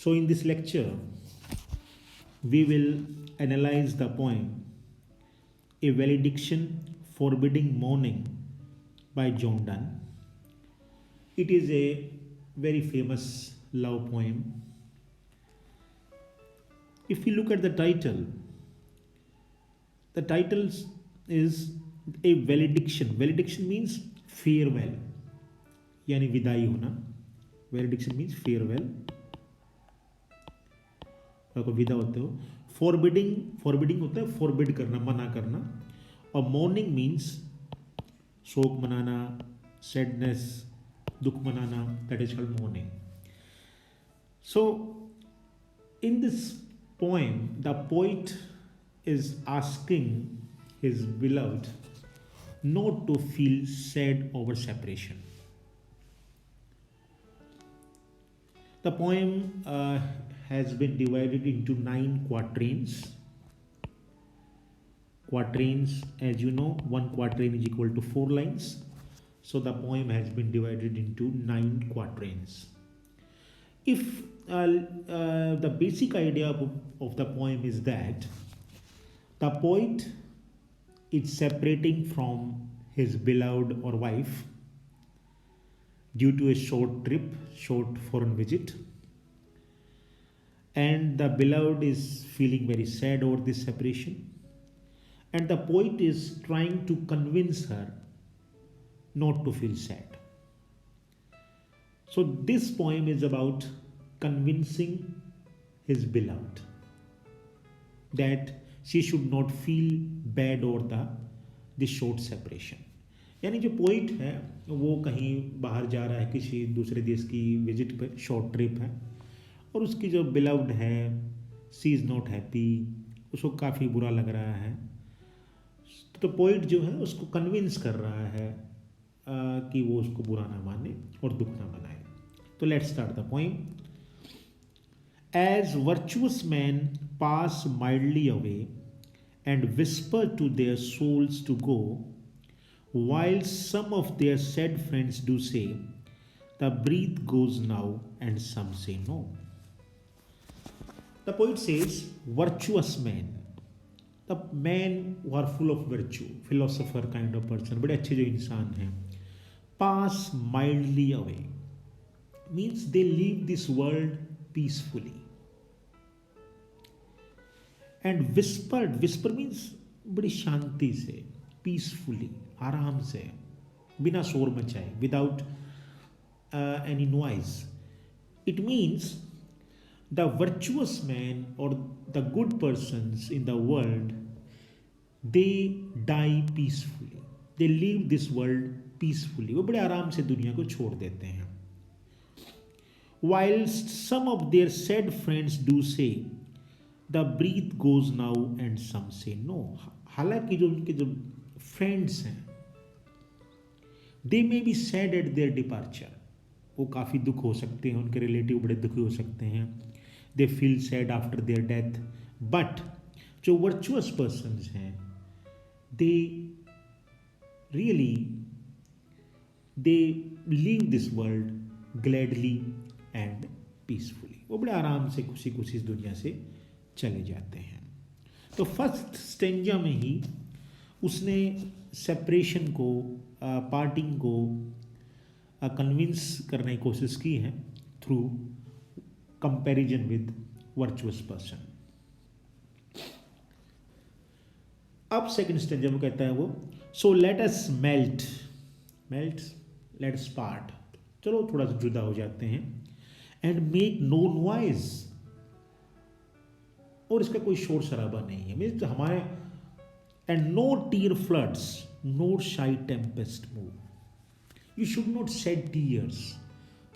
So, in this lecture, we will analyze the poem A Valediction Forbidding Mourning by John Donne. It is a very famous love poem. If you look at the title is A Valediction. Valediction means farewell, यानी विदाई होना. Valediction means farewell. अगर विदा होते हो. Forbidding होता है forbid करना, मना करना. और मॉर्निंग मीन्स शोक मनाना, सैडनेस, दुख मनाना. That is called morning. So in this poem, the poet is asking his beloved not to feel sad over separation. The poem has been divided into 9 quatrains. Quatrains, as you know, one quatrain is equal to 4 lines. So the poem has been divided into 9 quatrains. If the basic idea of the poem is that the poet is separating from his beloved or wife due to a short foreign visit, and the beloved is feeling very sad over this separation, and the poet is trying to convince her not to feel sad. So this poem is about convincing his beloved that she should not feel bad over the short separation. यानी जो poet है वो कहीं बाहर जा रहा है, किसी दूसरे देश की विजिट पे, शॉर्ट ट्रिप है, और उसकी जो बिलव्ड है सी इज़ नॉट हैप्पी, उसको काफ़ी बुरा लग रहा है. तो पोइट जो है उसको कन्विंस कर रहा है कि वो उसको बुरा ना माने और दुख ना मनाए. तो let's start the poem. As virtuous men pass mildly away and whisper to their souls to go, while some of their sad friends do say, the breath goes now and some say no. The poet says, virtuous men, the men who are full of virtue, philosopher kind of person, बड़े अच्छे जो इंसान हैं, pass mildly away means they leave this world peacefully. And whisper means बड़ी शांति से, peacefully, आराम से, बिना शोर मचाए, without any noise. It means the virtuous man और the good persons in the world, they die peacefully, they leave this world peacefully. वो बड़े आराम से दुनिया को छोड़ देते हैं. Whilst some of their sad friends do say, the breath goes now and some say no. हालांकि जो उनके जो फ्रेंड्स हैं, they may be sad at their departure, वो काफ़ी दुख हो सकते हैं, उनके रिलेटिव बड़े दुखी हो सकते हैं, they feel sad after their death. but जो virtuous persons हैं, they really they leave this world gladly and peacefully. वो बड़े आराम से खुशी खुशी इस दुनिया से चले जाते हैं. तो फर्स्ट स्टेंजा में ही उसने सेपरेशन को, पार्टिंग को कन्विंस करने की कोशिश की है through comparison with virtuous person. अब सेकंड स्टेंजा में कहता है वो, so let us melt let us part, चलो थोड़ा सा जुदा हो जाते हैं, एंड मेक नो नॉइज, और इसका कोई शोर शराबा नहीं है. मीन्स हमारे, and no tear floods no shy tempest move. You should not shed tears,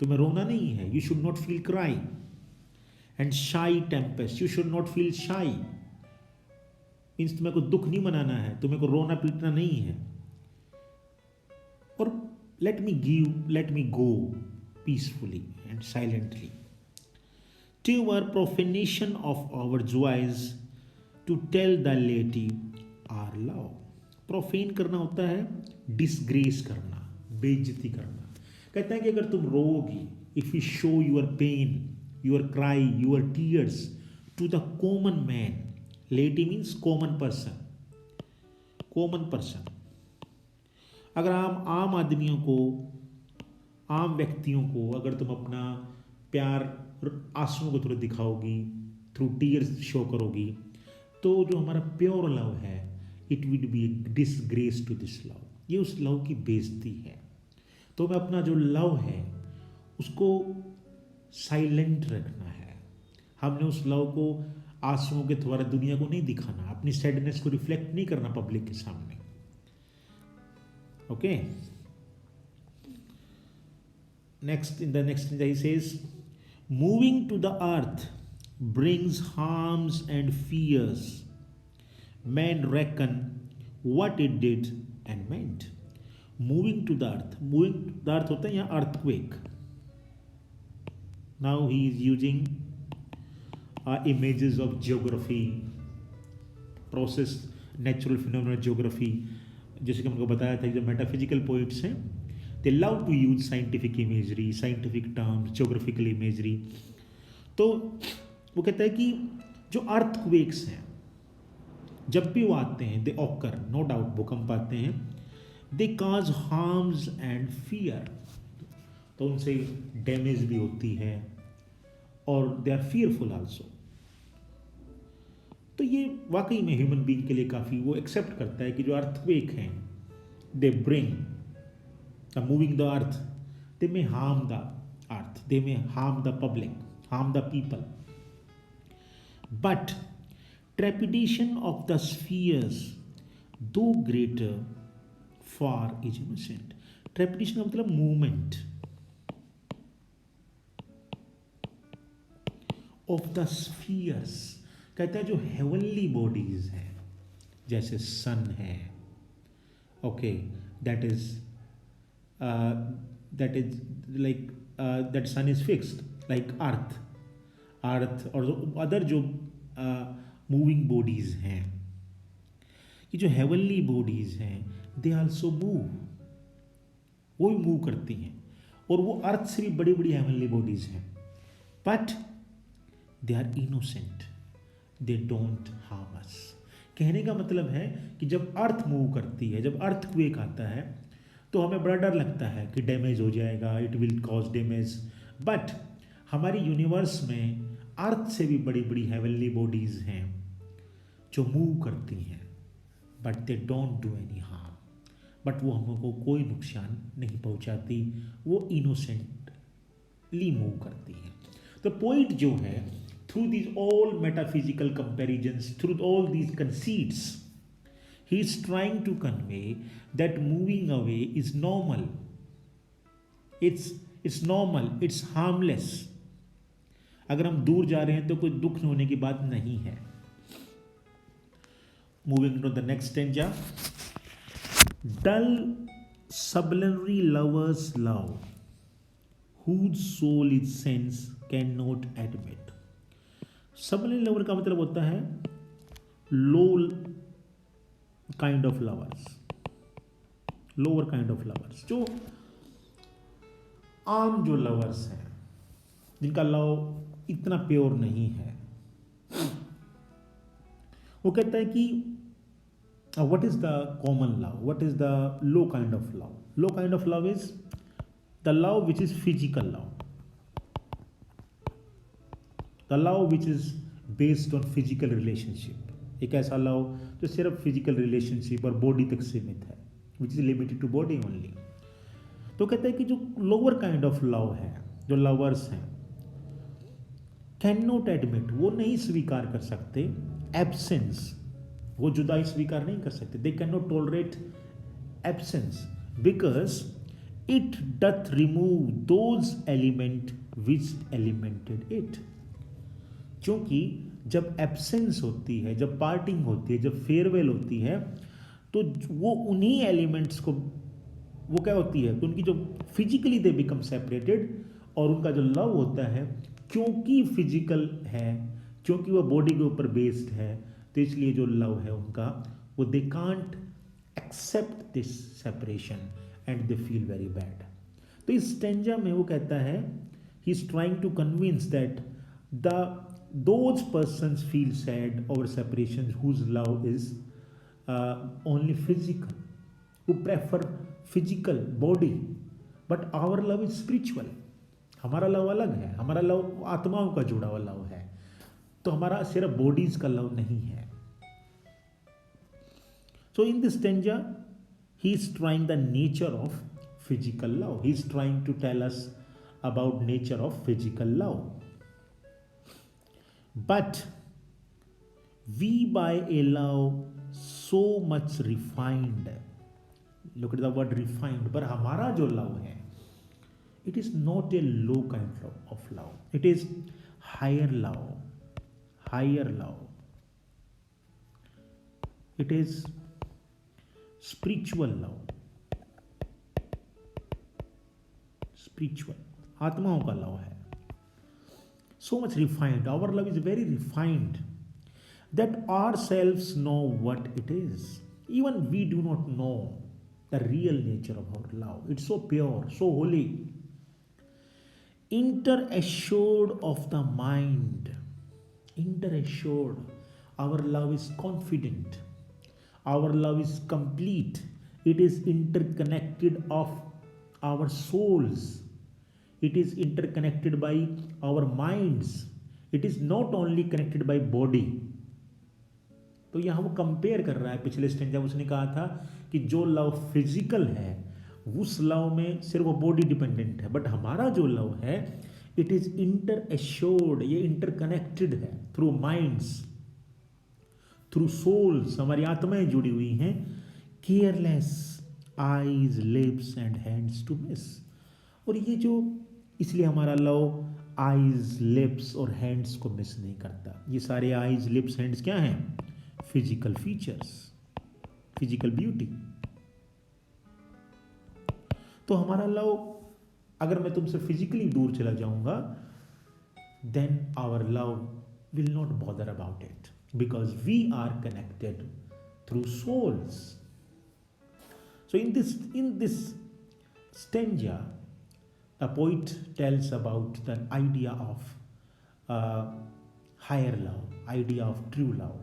तुम्हें रोना नहीं है. You should not feel cry. And shy tempest, you should not feel shy means तुम्हें को दुख नहीं मनाना है, तुम्हें को रोना पीटना नहीं है. और let me go peacefully and silently to our profanation of our joys to tell the lady our love. Profane करना होता है डिसग्रेस करना, बेइज्जती करना. कहता है कि अगर तुम रोगी, if you show your pain your cry, your tears to the common man. Laity means common person. Common person. अगर आम आदमियों को, आम व्यक्तियों को अगर तुम अपना प्यार आंसुओं को थोड़ा दिखाओगी, थ्रू टीयर्स शो करोगी, तो जो हमारा प्योर लव है, it will be a disgrace to this love. ये उस लव की बेइज्जती है. तो हमें अपना जो लव है उसको साइलेंट रखना है. हमने उस लव को आंसुओं के द्वारा दुनिया को नहीं दिखाना, अपनी सैडनेस को रिफ्लेक्ट नहीं करना पब्लिक के सामने. Okay, next in the next he says, moving to the earth brings harms and fears. Men reckon what it did and meant. Moving to the earth. Moving to the earth होता है यहाँ earthquake. Now he is using images of geography, process, natural phenomena geography. जैसे कि हमको बताया था, जो metaphysical poets हैं, they love to use scientific imagery, scientific terms, geographical imagery. तो वो कहता है कि जो अर्थक्वेक्स हैं, जब भी वो आते हैं, दे ऑकर, नो डाउट भूकंप आते हैं, दे काज हार्म्स एंड फियर. तो उनसे डैमेज भी होती है और दे आर फियरफुल आल्सो. तो ये वाकई में ह्यूमन बीइंग के लिए काफ़ी वो एक्सेप्ट करता है कि जो अर्थक्वेक हैं, they bring the moving the earth, they may harm the earth, they may harm the public, harm the people. But trepidation of the spheres, though greater, far is innocent. Trepidation मतलब movement of the spheres. कहता है जो heavenly bodies हैं, जैसे sun है, okay, that is like that sun is fixed, like earth और other जो moving bodies हैं, कि जो हेवनली बॉडीज हैं, दे आल्सो मूव, वो भी मूव करती हैं, और वो अर्थ से भी बड़ी बड़ी हेवनली बॉडीज हैं. But they are innocent, they don't harm us. कहने का मतलब है कि जब अर्थ मूव करती है, जब अर्थक्वेक आता है, तो हमें बड़ा डर लगता है कि डैमेज हो जाएगा, it will cause damage. But हमारी यूनिवर्स में अर्थ से भी बड़ी बड़ी हेवनली बॉडीज हैं जो मूव करती हैं, but they don't do any harm. But वो हमको कोई नुकसान नहीं पहुंचाती, वो इनोसेंटली मूव करती हैं. तो पोइट जो है, through these all metaphysical comparisons, through all these conceits, he is trying to convey that moving away is normal. It's normal, it's harmless. अगर हम दूर जा रहे हैं तो कोई दुख होने की बात नहीं है. Moving to the next stanza. Dull sublunary lovers love, whose soul its sense cannot admit. Sublunary lover का मतलब होता है low kind of lovers, lower kind of lovers, जो आम जो लवर्स हैं, जिनका लव इतना प्योर नहीं है. वो कहता है कि what is the common love, what is the low kind of love. Low kind of love is the love which is physical love, the love which is based on physical relationship. एक ऐसा love जो सिर्फ physical relationship और body तक सीमित है, which is limited to body only. तो कहते हैं कि जो लोअर काइंड ऑफ लव है, जो लवर्स हैं, कैन नॉट एडमिट, वो नहीं स्वीकार कर सकते एब्सेंस, वो जुदाई स्वीकार नहीं कर सकते. They can not tolerate absence because it doth remove those element which एलिमेंटेड it. क्योंकि जब एब्सेंस होती है, जब पार्टिंग होती है, जब फेयरवेल होती है, तो वो उन्हीं एलिमेंट्स को, वो क्या होती है, तो उनकी जो फिजिकली दे बिकम सेपरेटेड, और उनका जो लव होता है, क्योंकि फिजिकल है, क्योंकि वो बॉडी के ऊपर बेस्ड है, तो इसलिए जो लव है उनका, वो they can't accept this separation and they feel very bad. तो इस स्टेंजा में वो कहता है, he is trying to convince that The those persons feel sad over separations whose love is only physical, who prefer physical body, but our love is spiritual. हमारा love अलग है, हमारा लव आत्माओं का जुड़ा हुआ लव है, तो हमारा सिर्फ बॉडीज का लव नहीं है. So in this stanza, he is trying the nature of physical love. He is trying to tell us about nature of physical love. But we by a love so much refined. Look at the word refined. पर हमारा जो love है, it is not a low kind of love. It is higher love. Higher love. It is spiritual love. Spiritual. आत्माओं का love है. So much refined. Our love is very refined that ourselves know what it is. Even we do not know the real nature of our love. It's so pure, so holy. Inter-assured of the mind. Inter-assured. Our love is confident. Our love is complete. It is interconnected of our souls. It is interconnected by our minds. It is not only connected by body. तो यहाँ वो compare कर रहा है. पिछले stanza उसने कहा था कि जो लव फिजिकल है उस लव में सिर्फ वो बॉडी डिपेंडेंट है, बट हमारा जो लव है इट इज इंटर एश्योर्ड. ये इंटरकनेक्टेड है थ्रू माइंड्स, थ्रू सोल्स. हमारी आत्माएं जुड़ी हुई हैं. Careless eyes, lips and hands to miss. और ये जो, इसलिए हमारा लव आईज, लिप्स और हैंड्स को मिस नहीं करता. ये सारे आईज, लिप्स, हैंड्स क्या हैं? Physical features, physical beauty. तो हमारा लव, अगर मैं तुमसे फिजिकली दूर चला जाऊंगा, then our love will not bother about it, because we are connected through souls. So in this stanza the poet tells about the idea of higher love, idea of true love.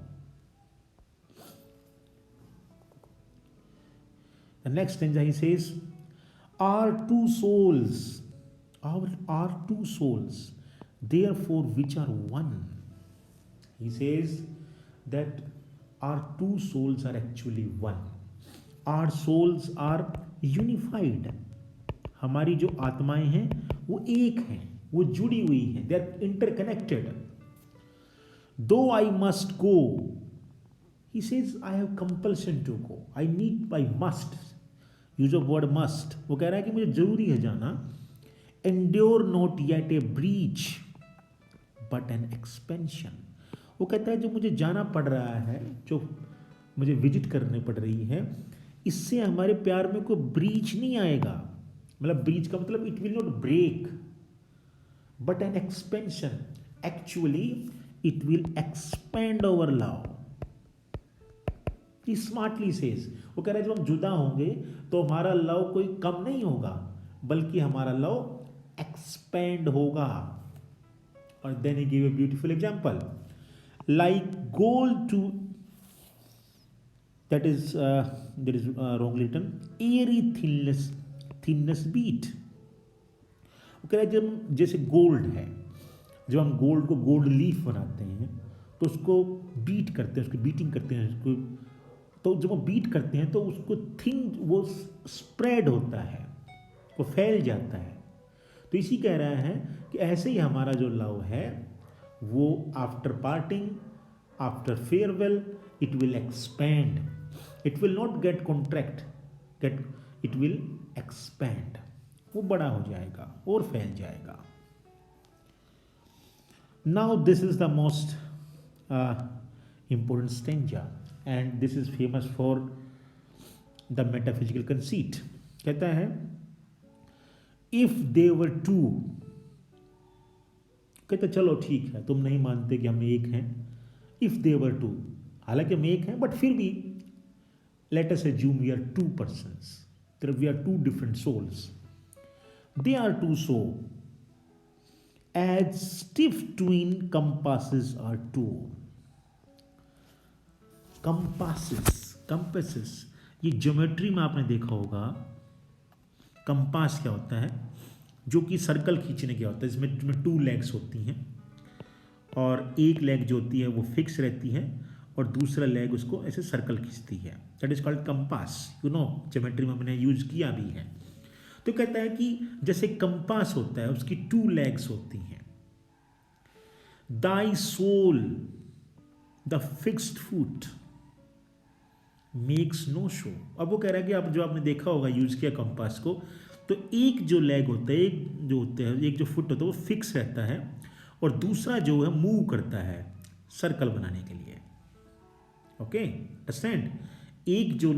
The next stanza he says, our two souls, therefore which are one. He says that our two souls are actually one. Our souls are unified. हमारी जो आत्माएं हैं वो एक हैं, वो जुड़ी हुई हैं. They are interconnected. Though I must go, he says I have compulsion to go. I need by must, use of word must. वो कह रहा है कि मुझे जरूरी है जाना. Endure not yet a breach but an expansion. वो कहता है जो मुझे जाना पड़ रहा है, जो मुझे विजिट करने पड़ रही है, इससे हमारे प्यार में कोई ब्रीच नहीं आएगा. मतलब ब्रीच का मतलब it will not break but an expansion. Actually it will expand over love. Smartly says, वो कह रहा है जब हम जुदा होंगे तो हमारा लव कोई कम नहीं होगा, बल्कि हमारा लव एक्सपेंड होगा. और then he give a beautiful example, like gold to, that is wrongly written, airy thinness beat. वो कह रहा है जब जैसे गोल्ड है, जब हम गोल्ड को गोल्ड लीफ बनाते हैं तो उसको बीट करते हैं, उसकी बीटिंग करते हैं उसको. तो जब वो बीट करते हैं तो उसको थिन, वो स्प्रेड होता है, वो फैल जाता है. तो इसी कह रहा है कि ऐसे ही हमारा जो लव है वो after parting, after farewell, it will expand. It will not get contract, it will expand. वो बड़ा हो जाएगा और फैल जाएगा. Now this is the most important stanza and this is famous for the metaphysical conceit. कहता है इफ दे वर टू, कहते चलो ठीक है तुम नहीं मानते कि हम एक हैं. इफ दे वर टू, हालांकि हम एक हैं, बट फिर भी let us assume we are two persons. We are two different souls. They are two so. as stiff twin compasses are two. Compasses ये ज्योमेट्री में आपने देखा होगा। कंपास क्या होता है? जो कि सर्कल खींचने क्या होता है, इसमें टू लेग्स होती हैं और एक लेग जो होती है वो फिक्स रहती है और दूसरा लेग उसको ऐसे सर्कल खींचती है। That is called compass. Geometry में हमने यूज किया भी है। तो कहता है कि जैसे कंपास होता है उसकी टू लेग्स होती हैं। Thy soul the fixed foot makes no show. अब वो कह रहा है कि आप जो आपने देखा होगा यूज किया कंपास को, तो एक जो लेग होता है, एक जो फुट होता है वो फिक्स रहता है और दूसरा जो है मूव करता है सर्कल बनाने के लिए। Okay, understand? एक जो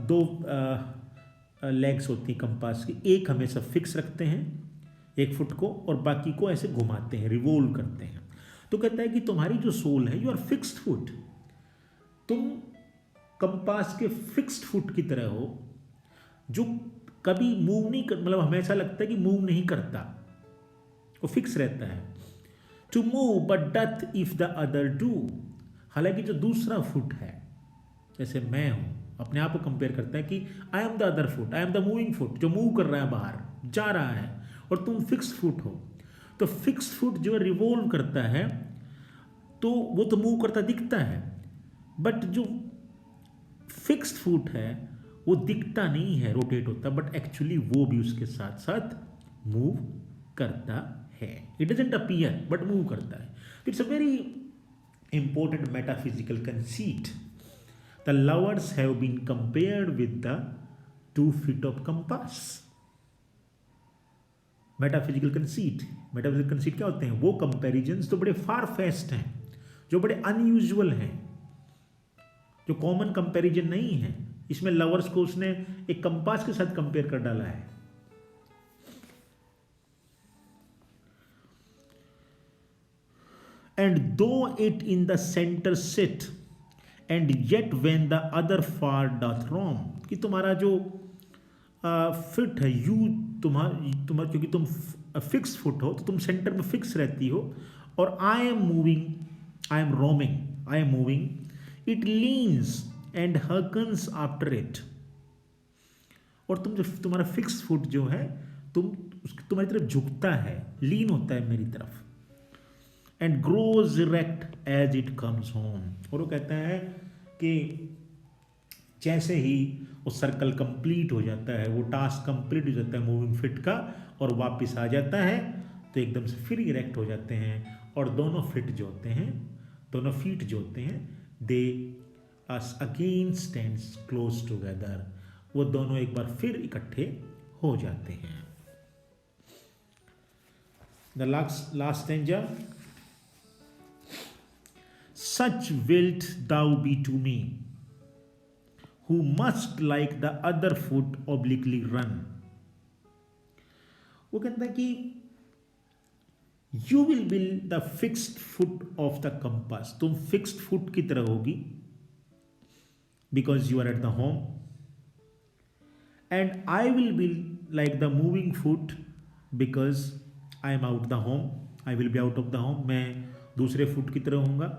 दो लेग्स होती हैं कंपास की, एक हमेशा फिक्स रखते हैं एक फुट को और बाकी को ऐसे घुमाते हैं, रिवोल्व करते हैं। तो कहता है कि तुम्हारी जो सोल है, यू आर फिक्स्ड फुट, तुम कंपास के फिक्स्ड फुट की तरह हो जो कभी मूव नहीं कर, मतलब हमेशा लगता है कि मूव नहीं करता, वो फिक्स रहता है। To move but doth if the other do. हालांकि जो दूसरा फुट है, जैसे मैं हूं, अपने आप को कंपेयर करता है कि I am the other foot, I am the moving foot, जो मूव कर रहा है, बाहर जा रहा है, और तुम फिक्स्ड फुट हो। तो फिक्स्ड फुट जो रिवॉल्व करता है तो वो तो मूव करता दिखता है, बट जो फिक्स्ड फुट है वो दिखता नहीं है, रोटेट होता, बट एक्चुअली वो भी उसके साथ साथ मूव करता है। It doesn't appear but move करता है। It's a very important metaphysical conceit. The lovers have been compared with the 2 feet of compass। Metaphysical conceit क्या होते हैं? वो कंपेरिजन्स जो बड़े फार फेस्ट हैं, जो बड़े अनयूजुअल हैं, जो कॉमन कंपैरिजन नहीं है। इसमें लवर्स को उसने एक कंपास के साथ कंपेयर कर डाला है। And though it in the centre sit and yet when the other far doth roam. कि तुम्हारा जो फिट है, यू तुम्हारा क्योंकि तुम फिक्स फुट हो तो तुम सेंटर में फिक्स रहती हो, और I am moving, I am roaming, I am moving, it leans and hearkens after it. और तुम जो तुम्हारा फिक्स फुट जो है, तुम्हारी तरफ झुकता है, लीन होता है मेरी तरफ। And grows erect as it comes home. और वो कहता है कि जैसे ही वो सर्कल कंप्लीट हो जाता है, वो टास्क कंप्लीट हो जाता है मूविंग फिट का, और वापस आ जाता है, तो एकदम से फिर इरेक्ट हो जाते हैं, और दोनों फिट जो होते हैं, दोनों फीट जो होते हैं, they again stands close together. वो दोनों एक बार फिर इकट्ठे हो जाते हैं। The last stanza. Such wilt thou be to me, who must like the other foot obliquely run। वो कहता है कि you will be the fixed foot of the compass। तुम फिक्स्ड फुट की तरह होगी, because you are at the home, and I will be like the moving foot because I am out the home। I will be out of the home। मैं दूसरे foot की तरह होऊंगा।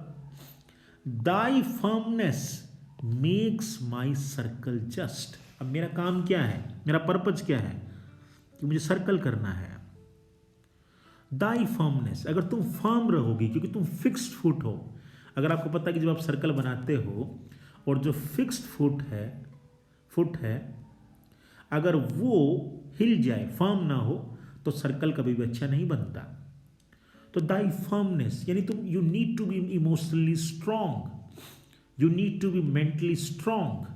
Thy firmness makes my circle just। अब मेरा काम क्या है, मेरा पर्पज क्या है? कि मुझे सर्कल करना है। Thy firmness, अगर तुम फर्म रहोगी, क्योंकि तुम फिक्स्ड फुट हो। अगर आपको पता है कि जब आप सर्कल बनाते हो और जो फिक्स्ड फुट है अगर वो हिल जाए, फर्म ना हो, तो सर्कल कभी भी अच्छा नहीं बनता। तो दाई फर्मनेस यानी तुम, you need to be emotionally strong, you need to be mentally strong.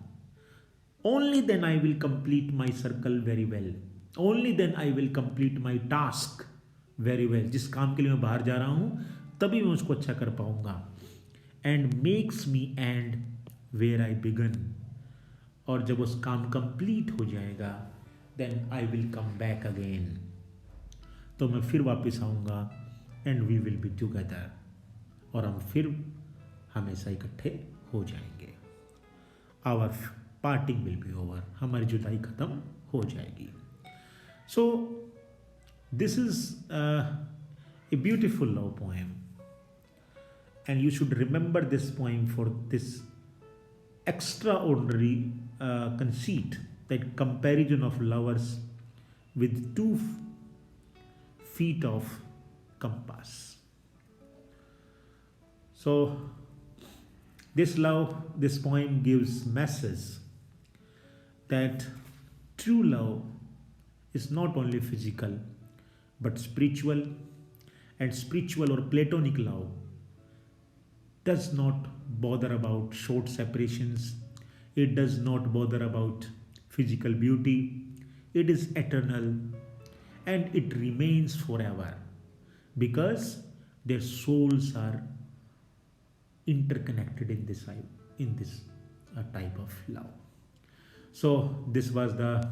Only then I will complete my circle very well, only then I will complete my task very well. जिस काम के लिए मैं बाहर जा रहा हूं तभी मैं उसको अच्छा कर पाऊंगा। And makes me end where I begun. और जब उस काम कंप्लीट हो जाएगा, then I will come back again, तो मैं फिर वापस आऊँगा, and we will be together, और हम फिर हमेशा इकट्ठे हो जाएंगे। Our parting will be over, हमारी जुदाई खत्म हो जाएगी। सो This is a beautiful love poem, and you should remember this poem for this extraordinary conceit, that comparison of lovers with feet of compass. So this poem gives message that true love is not only physical but spiritual, and spiritual or platonic love does not bother about short separations. It does not bother about physical beauty. It is eternal and it remains forever because their souls are interconnected in this type of love. So this was the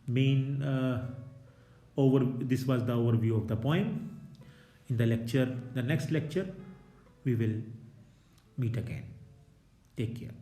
main this was the overview of the poem. In the next lecture, we will meet again. Take care.